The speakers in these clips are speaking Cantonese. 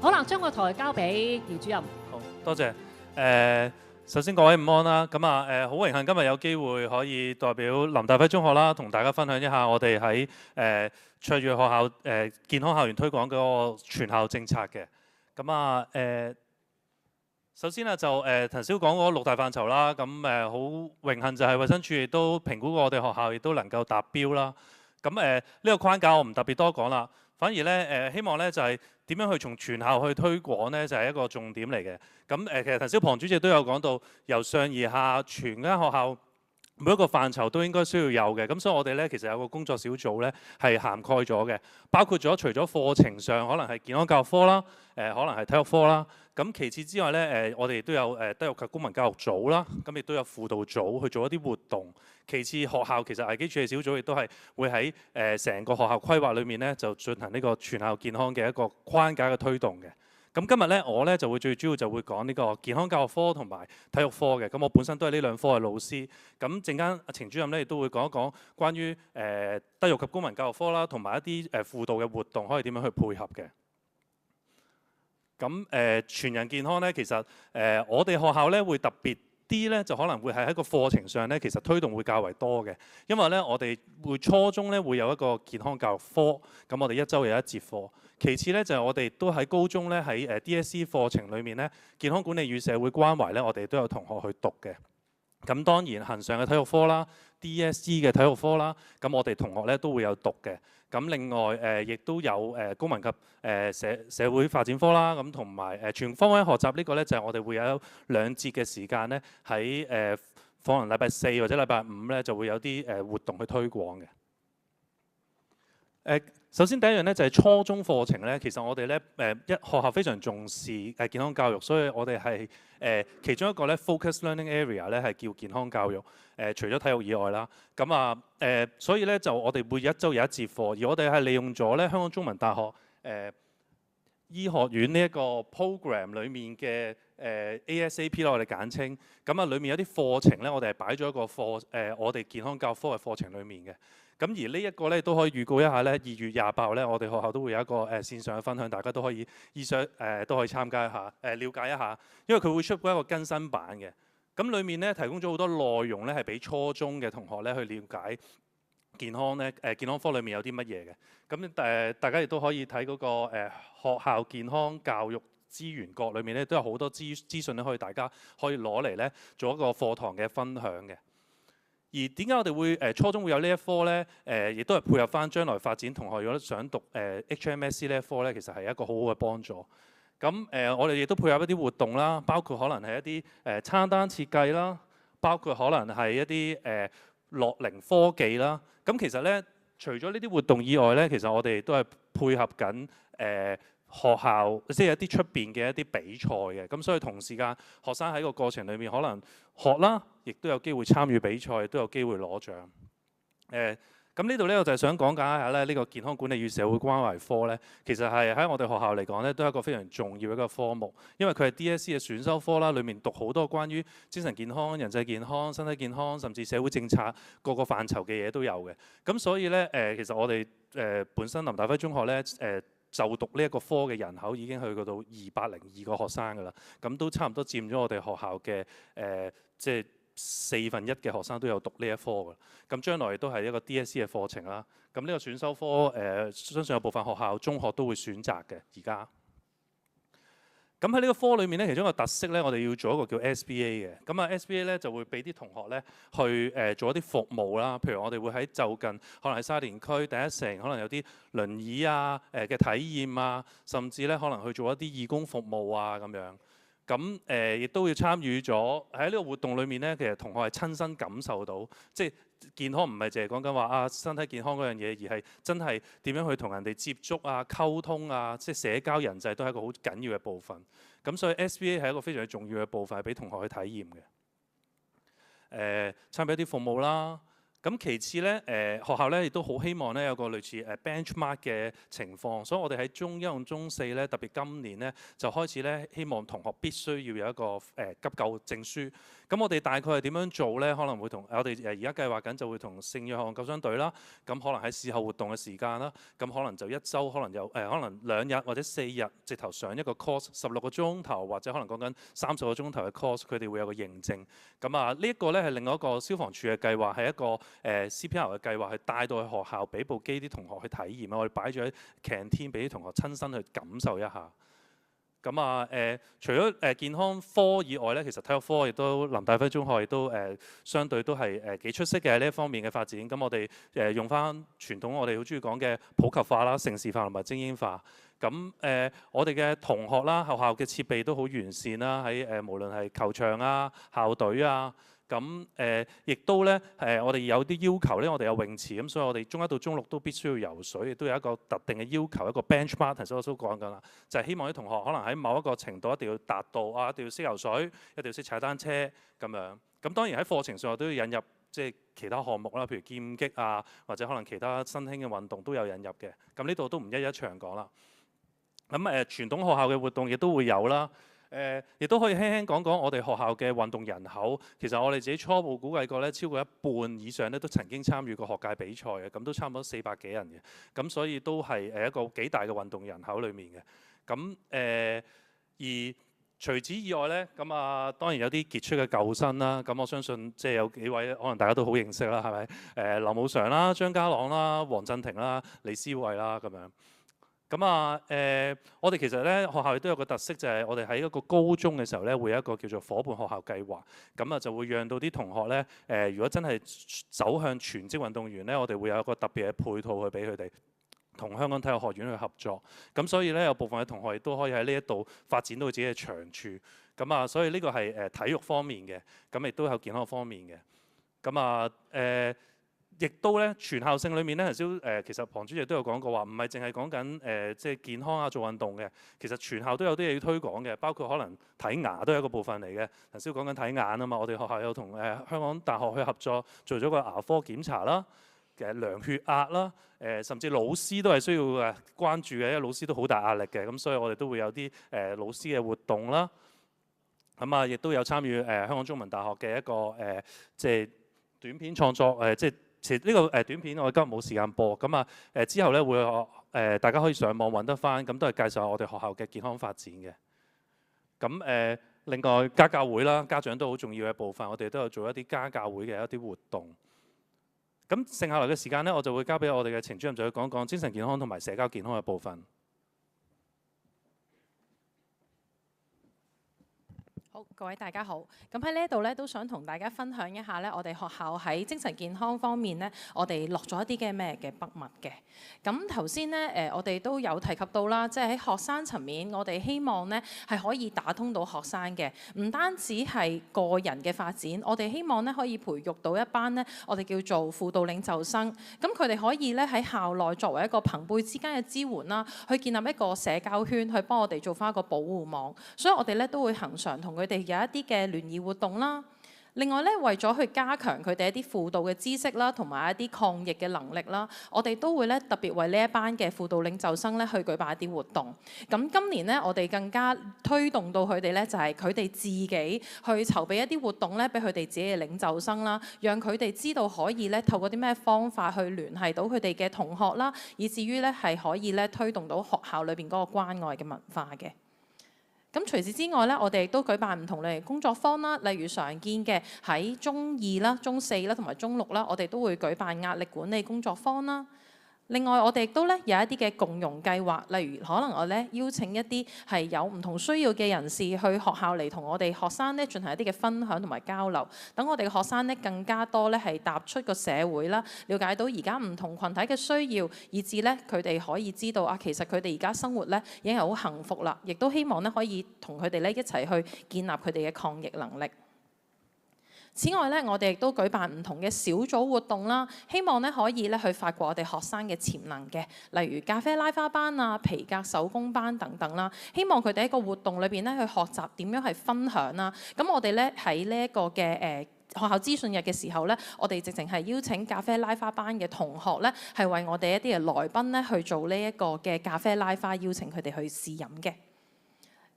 好啦，將個台交俾姚主任。好多謝。首先各位午安啦，咁好榮幸今日有機會可以代表林大輝中學啦，同大家分享一下我哋喺卓越學校健康校園推廣嗰個全校政策嘅。首先就頭先講嗰6大範疇啦，咁好榮幸就係衛生署亦都評估過我哋學校亦都能夠達標啦。咁呢個框架我唔特別多講啦，反而咧希望咧就係點樣去從全校去推廣咧，就係一個重點嚟嘅。咁其實頭先龐主席都有講到，由上而下全間學校每一個範疇都應該需要有嘅。咁所以我哋咧其實有個工作小組咧係涵蓋咗嘅，包括咗除咗課程上可能係健康教育科啦，可能係體育科啦。咁其次之外咧，我哋亦都有德育及公民教育組啦，咁亦都有輔導組去做一啲活動。其次學校其實危機處理小組亦都係會喺成個學校規劃裏面咧，就進行呢個全校健康嘅一個框架嘅推動嘅。咁今日咧，我咧就會最主要就會講呢個健康教育科同埋體育科嘅。咁我本身都係呢兩科嘅老師。咁陣間阿程主任咧亦都會講一講關於德育及公民教育科啦，同埋一啲輔導嘅活動可以點樣去配合嘅。咁全人健康咧，其實我哋學校咧會特別啲咧，就可能會係喺個課程上咧，其實推動會較為多嘅。因為咧，我哋會初中咧會有一個健康教育科，咁我哋一週有一節課。其次咧就係我哋都喺高中咧喺DSE 課程裏面咧，健康管理與社會關懷咧，我哋都有同學去讀嘅。咁當然恆常嘅體育科啦、DSE 嘅體育科啦，咁我哋同學咧都會有讀嘅。咁另外亦都有公民及社會發展科啦，咁同埋全方位學習呢個咧就係我哋會有2節嘅時間咧喺可能禮拜4或者禮拜5咧就會有啲活動去推廣嘅。首先第一樣咧就係初中課程咧，其實我哋咧學校非常重視健康教育，所以我哋係其中一個咧 focus learning area 咧係叫健康教育。除咗體育以外啦，咁所以咧就我哋每一週有一節課，而我哋係利用咗咧香港中文大學醫學院呢一個 program 裡面嘅ASAP 啦，我哋簡稱。咁裡面有啲課程咧，我哋係擺咗一個我哋健康教育科嘅課程裡面嘅。咁而呢一個咧都可以預告一下咧，2月28號咧，我哋學校都會有一個線上嘅分享，大家都可以都可以參加一下，了解一下，因為佢會出一個更新版嘅。咁裡面咧提供咗好多內容咧，係俾初中嘅同學咧去了解健康咧健康科裏面有啲乜嘢嘅。咁大家亦都可以睇嗰個學校健康教育資源角裏面咧，都有好多資訊咧，大家可以攞嚟咧做一個課堂嘅分享嘅。而點解我哋會初中會有呢一科咧？亦都係配合翻將來發展同學如果想讀HMSC 呢一科咧，其實係一個好好嘅幫助。咁我哋亦都配合一啲活動啦，包括可能係一啲餐單設計啦，包括可能係一啲樂齡科技啦。咁其實咧，除咗呢啲活動以外咧，其實我哋都係配合緊學校，即係一啲出邊嘅一啲比賽嘅。咁所以同時間學生喺個過程裏面可能學啦，亦都有機會參與比賽，亦都有機會攞獎。咁呢度咧，我就係想講解一下咧，呢個健康管理與社會關懷科咧，其實係喺我哋學校嚟講咧，都係一個非常重要嘅一個科目，因為佢係 DSE 嘅選修科啦，裡面讀好多關於精神健康、人際健康、身體健康，甚至社會政策各個範疇嘅嘢都有嘅。咁所以咧，其實我哋本身林大輝中學咧，就讀呢一個科嘅人口已經去到202個學生㗎啦，咁都差唔多佔咗我哋學校嘅即係1/4嘅學生都有讀呢一科㗎。咁將來亦都係一個 DSE 嘅課程啦。咁呢個選修科相信有部分學校中學都會選擇嘅而家。咁喺呢個科裏面咧，其中一個特色咧，我哋要做一個叫 SBA 嘅。咁SBA 咧就會俾啲同學咧去做一啲服務啦。譬如我哋會喺就近，可能喺沙田區第一城，可能有啲輪椅啊嘅體驗啊，甚至咧可能去做一啲義工服務啊咁樣。咁亦都要參與咗喺呢個活動裏面咧，其實同學係親身感受到，即係健康唔係淨係講緊話身體健康嗰樣嘢，而係真係點樣去同人哋接觸啊、溝通啊，即係社交人際都係一個好緊要嘅部分。咁所以 SBA 係一個非常重要嘅部分，係俾同學去體驗嘅。參與一啲服務啦。咁其次咧，學校咧亦都好希望咧有個類似benchmark 嘅情況，所以我哋喺中一同中四咧，特別今年咧就開始咧希望同學必須要有一個急救證書。咁我哋大概係點樣做呢？可能會同我哋而家計劃緊就會同聖約翰救傷隊啦，咁可能喺事後活動嘅時間啦，咁可能就一週可能有可能2日或者4日，直頭上一個 course 16個鐘頭，或者可能講緊30個鐘頭嘅 course， 佢哋會有個認證。咁呢一個呢係另外一個消防處嘅計劃，係一個CPR 嘅計劃，係帶到去學校俾部機啲同學去體驗啊。我哋擺咗喺 canteen 俾啲同學親身去感受一下。咁除咗健康科以外咧，其實體育科亦都林大輝中學亦都相對都係幾出色嘅喺呢一方面嘅發展。咁我哋用翻傳統我哋好中意講嘅普及化啦、城市化同埋精英化。咁我哋嘅同學啦、學校嘅設備都好完善啦，喺無論係球場啊、校隊啊。咁亦都咧我哋有啲要求咧，我哋有泳池，咁所以我哋中一到中六都必須要游水，亦都有一個特定嘅要求，一個 benchmark。頭先我都講緊啦，就係希望啲同學可能喺某一個程度一定要達到一定要識游水，一定要識踩單車咁樣。咁當然喺課程上都要引入即係其他項目啦，譬如劍擊啊，或者可能其他新興嘅運動都有引入嘅。咁呢度都唔一一詳講啦。咁傳統學校嘅活動亦都會有啦。亦都可以輕輕講講我哋學校嘅運動人口。其實我哋自己初步估計過咧，超過一半以上咧都曾經參與過學界比賽嘅，咁都差唔多400幾人嘅。咁所以都係一個幾大嘅運動人口裡面嘅。咁而除此以外咧，咁當然有啲傑出嘅舊生啦。咁我相信即係有幾位可能大家都好認識啦，係咪？劉武常啦、張家朗啦、黃鎮廷啦、李思慧啦咁樣。咁我哋其實咧學校亦都有個特色，就係我哋喺一個高中嘅時候咧，會有一個叫做伙伴學校計劃。咁就會讓到啲同學咧，如果真係走向全職運動員咧，我哋會有一個特別嘅配套去俾佢哋，同香港體育學院去合作。咁所以咧有部分嘅同學亦都可以喺呢一度發展到自己嘅長處。咁所以呢個係體育方面嘅，咁亦都有健康方面嘅。咁亦都咧全校性裏面咧，頭先其實龐主席都有講過話，唔係淨係講緊即係健康做運動嘅，其實全校都有啲嘢要推廣嘅，包括可能睇牙都係一個部分嚟嘅。頭先講緊睇眼啊嘛，我哋學校有同香港大學去合作做咗個牙科檢查啦，量血壓啦，甚至老師都係需要關注嘅，因為老師都好大壓力嘅，咁所以我哋都會有啲老師嘅活動啦。咁亦都有參與香港中文大學嘅一個即係短片創作即係。其實呢個短片我今日冇時間播，咁之後咧會大家可以上網揾得翻，咁都係介紹下我哋學校嘅健康發展嘅。咁另外家教會啦，家長都好重要嘅部分，我哋都有做一啲家教會嘅一啲活動。咁剩下來嘅時間咧，我就會交俾我哋嘅程主任就去講講精神健康同埋社交健康嘅部分。好，各位大家好。咁喺呢一度咧，都想同大家分享一下咧，我哋學校喺精神健康方面咧，我哋落咗一啲嘅咩嘅筆墨嘅。咁頭先咧，我哋都有提及到啦，即係喺學生層面，我哋希望咧係可以打通到學生嘅，唔單止係個人嘅發展，我哋希望咧可以培育到一班咧，我哋叫做輔導領袖生。咁佢哋可以咧喺校內作為一個朋輩之間嘅支援啦，去建立一個社交圈，去幫我哋做翻一個保護網。所以我哋咧都會恆常同佢哋有一啲嘅聯誼活動啦。另外咧，為咗去加強佢哋一啲輔導嘅知識啦，同埋一啲抗疫嘅能力啦，我哋都會咧特別為呢一班嘅輔導領袖生咧去舉辦一啲活動。咁今年咧，我哋更加推動到佢哋咧，就係佢哋自己去籌備一啲活動咧，俾佢哋自己嘅領袖生啦，讓佢哋知道可以咧透過啲咩方法去聯繫到佢哋嘅同學啦，以至於咧係可以咧推動到學校裏邊嗰個關愛嘅文化嘅。咁除此之外咧，我哋亦都舉辦唔同類型工作坊啦，例如常見嘅喺中2啦、中4啦同埋中6啦，我哋都會舉辦壓力管理工作坊啦。另外，我哋亦都咧有一啲嘅共融計劃，例如可能我咧邀請一啲係有唔同需要嘅人士去學校嚟同我哋學生咧進行一啲嘅分享同埋交流，等我哋嘅學生咧更加多咧係踏出個社會啦，了解到而家唔同群體嘅需要，以至咧佢哋可以知道其實佢哋而家生活咧已經係好幸福啦，亦都希望咧可以同佢哋咧一齊去建立佢哋嘅抗疫能力。此外咧，我哋亦都舉辦唔同嘅小組活動啦，希望咧可以咧去發掘我哋學生嘅潛能嘅，例如咖啡拉花班啊、皮革手工班等等啦。希望佢哋喺個活動裏邊咧去學習點樣係分享啦。咁我哋咧喺呢一個嘅學校資訊日嘅時候咧，我哋直情係邀請咖啡拉花班嘅同學咧，係為我哋一啲嘅來賓咧去做呢一個嘅咖啡拉花，邀請佢哋去試飲嘅。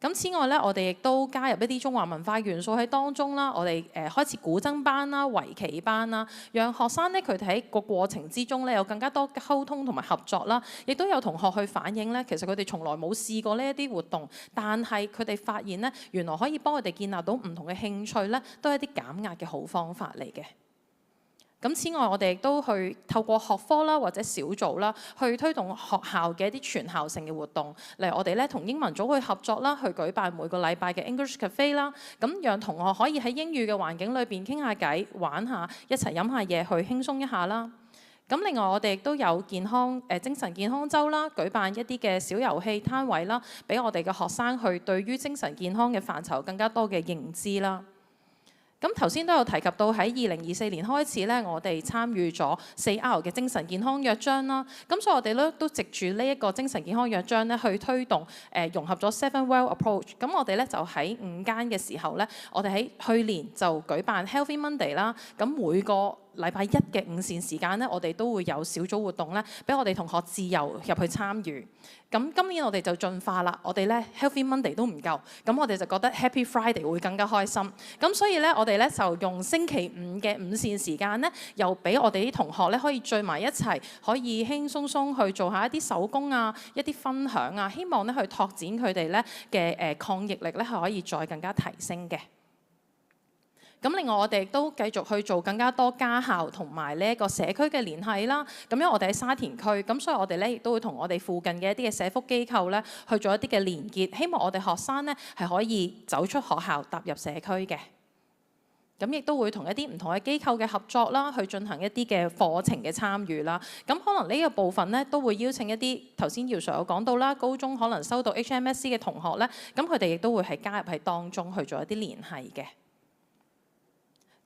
咁此外咧，我哋亦都加入一啲中華文化元素喺當中啦。我哋開設古箏班啦、圍棋班啦，讓學生咧佢哋喺個過程之中咧有更加多溝通同埋合作啦。亦都有同學去反映咧，其實佢哋從來冇試過呢一啲活動，但係佢哋發現咧，原來可以幫佢哋建立到唔同嘅興趣咧，都係一啲減壓嘅好方法嚟嘅。咁此外，我哋亦都去透過學科啦或者小組啦，去推動學校嘅一啲全校性嘅活動。例如我哋咧同英文組去合作啦，去舉辦每個禮拜嘅 English Cafe 啦，咁讓同學可以喺英語嘅環境裏邊傾下偈、玩下，一齊飲下嘢，去輕鬆一下啦。咁另外我哋亦都有精神健康週啦，舉辦一啲嘅小遊戲攤位啦，俾我哋嘅學生去對於精神健康嘅範疇更加多嘅認知啦。咁頭先都有提及到喺2024年開始咧，我哋參與咗4R 嘅精神健康約章啦。咁所以我哋咧都藉住呢一個精神健康約章咧，去推動融合咗 Seven Well Approach。咁我哋咧就喺午間嘅時候咧，我哋喺去年就舉辦 Healthy Monday 啦。咁每個禮拜一嘅午膳時間咧，我哋都會有小組活動咧，俾我哋同學自由入去參與。咁今年我哋就進化啦，我哋咧 Healthy Monday 都唔夠，咁我哋就覺得 Happy Friday 會更加開心。咁所以咧，我哋咧就用星期五嘅午膳時間咧，又俾我哋啲同學咧可以聚埋一齊，可以輕鬆鬆去做下一啲手工啊，一啲分享啊，希望咧去拓展佢哋咧嘅抗逆力咧係可以再更加提升嘅。咁另外我哋亦都繼續去做更加多家校同埋呢一個社區嘅聯繫啦。咁因為我哋喺沙田區，咁所以我哋咧亦都會同我哋附近嘅一啲嘅社福機構咧去做一啲嘅連結，希望我哋學生咧係可以走出學校踏入社區嘅。咁亦都會同一啲唔同嘅機構嘅合作啦，去進行一啲嘅課程嘅參與啦。咁可能呢個部分咧都會邀請一啲頭先姚 Sir 有講到啦，高中可能收到 HMSC 嘅同學咧，咁佢哋亦都會係加入喺當中去做一啲聯繫嘅。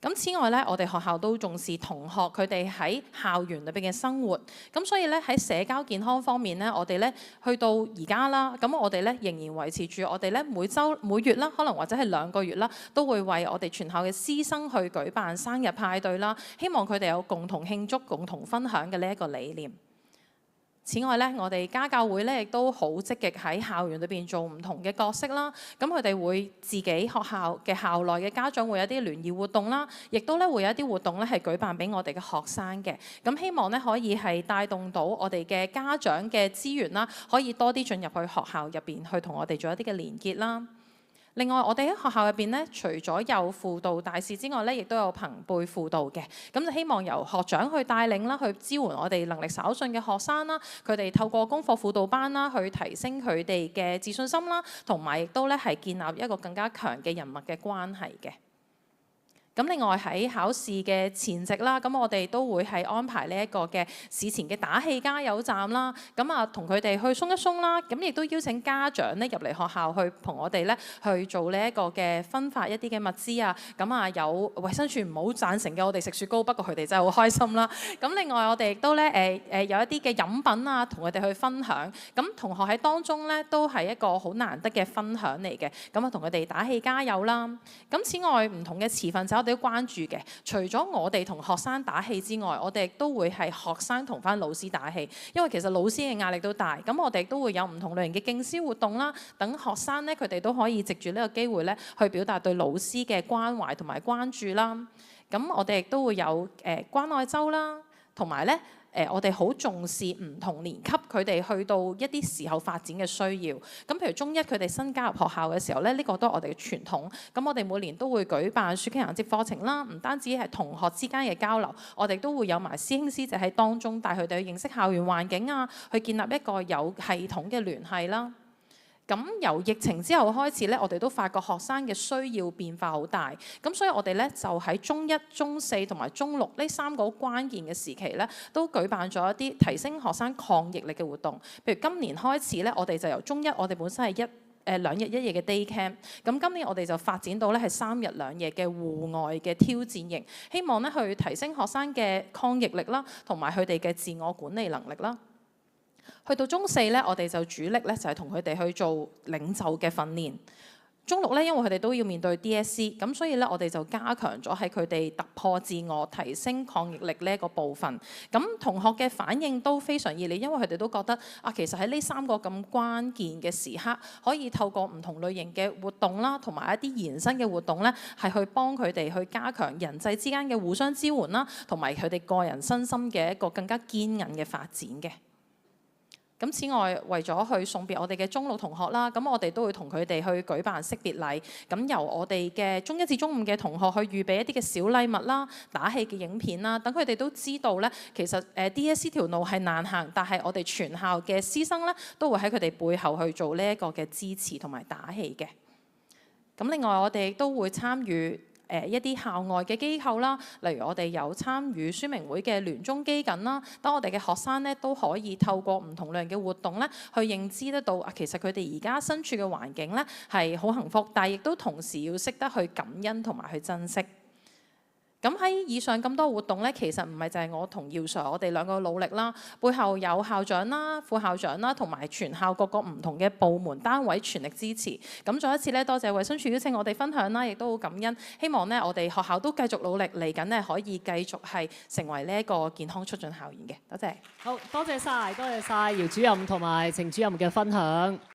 咁此外咧，我哋學校都重視同學佢哋喺校園裏邊嘅生活。咁所以咧喺社交健康方面咧，我哋咧去到而家啦，咁我哋咧仍然維持住我哋咧每月啦，可能或者係2個月啦，都會為我哋全校嘅師生去舉辦生日派對啦，希望佢哋有共同慶祝、共同分享嘅呢一個理念。此外咧，我哋家教會咧亦都好積極喺校園裏邊做唔同嘅角色啦。咁佢哋會自己學校嘅校內嘅家長會有啲聯誼活動啦，亦都咧會有一啲活動咧係舉辦俾我哋嘅學生嘅。咁希望咧可以係帶動到我哋嘅家長嘅資源啦，可以多啲進入去學校入邊去同我哋做一啲嘅連結啦。另外，我哋喺學校入邊咧，除咗有輔導大使之外咧，亦都有朋輩輔導嘅。咁就希望由學長去帶領啦，去支援我哋能力稍遜嘅學生啦。佢哋透過功課輔導班啦，去提升佢哋嘅自信心啦，同埋亦都咧係建立一個更加強嘅人脈嘅關係嘅。咁另外喺考試嘅前夕啦，咁我哋都會係安排呢一個嘅試前嘅打氣加油站啦。咁啊，同佢哋去鬆一鬆啦。咁亦都邀請家長咧入嚟學校去同我哋咧去做呢一個嘅分發一啲嘅物資啊。咁啊，有衛生署唔好贊成嘅，我哋食雪糕，不過佢哋真係好開心啦。咁另外我哋亦都咧有一啲嘅飲品啊，同佢哋去分享。咁同學喺當中咧都係一個好難得嘅分享嚟嘅。咁啊，同佢哋打氣加油啦。咁此外唔同嘅持份者，我哋都關注嘅，除咗我哋同學生打氣之外，我哋亦都會係學生同翻老師打氣，因為其實老師嘅壓力都大。咁我哋都會有唔同類型嘅競詩活動啦，等學生咧佢哋都可以藉住呢個機會咧去表達對老師嘅關懷同埋關注啦。咁我哋亦都會有關愛周啦，同埋咧。我哋好重視唔同年級佢哋去到一啲時候發展嘅需要。咁譬如中一佢哋新加入學校嘅時候咧，呢個都係我哋嘅傳統。咁我哋每年都會舉辦暑期銜接課程啦，唔單止係同學之間嘅交流，我哋都會有埋師兄師姐喺當中帶佢哋去認識校園環境啊，去建立一個有系統嘅聯繫啦。咁由疫情之後開始咧，我哋都發覺學生嘅需要變化好大，咁所以我哋咧就喺中一、中四同埋中六呢3個關鍵嘅時期咧，都舉辦咗一啲提升學生抗逆力嘅活動。譬如今年開始咧，我哋就由中一，我哋本身係2日1夜嘅 day camp， 咁今年我哋就發展到咧係3日2夜嘅戶外嘅挑戰營，希望咧去提升學生嘅抗逆力啦，同埋佢哋嘅自我管理能力啦。去到中四咧，我哋就主力咧就係同佢哋去做領袖嘅訓練。中六咧，因為佢哋都要面對 DSE， 咁所以咧我哋就加強咗喺佢哋突破自我、提升抗逆力呢一個部分。咁同學嘅反應都非常熱烈，因為佢哋都覺得其實喺呢3個咁關鍵嘅時刻，可以透過唔同類型嘅活動啦，同埋一啲延伸嘅活動咧，係去幫佢哋去加強人際之間嘅互相支援啦，同埋佢哋個人身心嘅一個更加堅韌嘅發展嘅。咁此外，為咗去送別我哋嘅中六同學啦，咁我哋都會同佢哋去舉辦識別禮。咁由我哋嘅中1至中5嘅同學去預備一啲嘅小禮物啦、打氣嘅影片啦，等佢哋都知道咧，其實DSE 條路係難行，但係我哋全校嘅師生咧都會喺佢哋背後去做呢一個嘅支持同埋打氣嘅。咁另外我哋都會參與一啲校外嘅機構啦，例如我哋有參與宣明會嘅聯中基緊啦，當我哋嘅學生咧都可以透過唔同類型嘅活動咧，去認知得到其實佢哋而家身處嘅環境咧係好幸福，但係亦都同時要識得去感恩同埋去珍惜。咁喺以上咁多活動咧，其實唔係就係我同耀 Sir 我哋兩個努力啦，背後有校長啦、副校長啦，同埋全校各個唔同嘅部門單位全力支持。咁再一次咧，多謝衛生署邀請我哋分享啦，亦都好感恩。希望咧我哋學校都繼續努力，嚟緊咧可以繼續係成為呢一個健康促進校園嘅。多謝。好多謝晒，多謝晒姚主任同埋程主任嘅分享。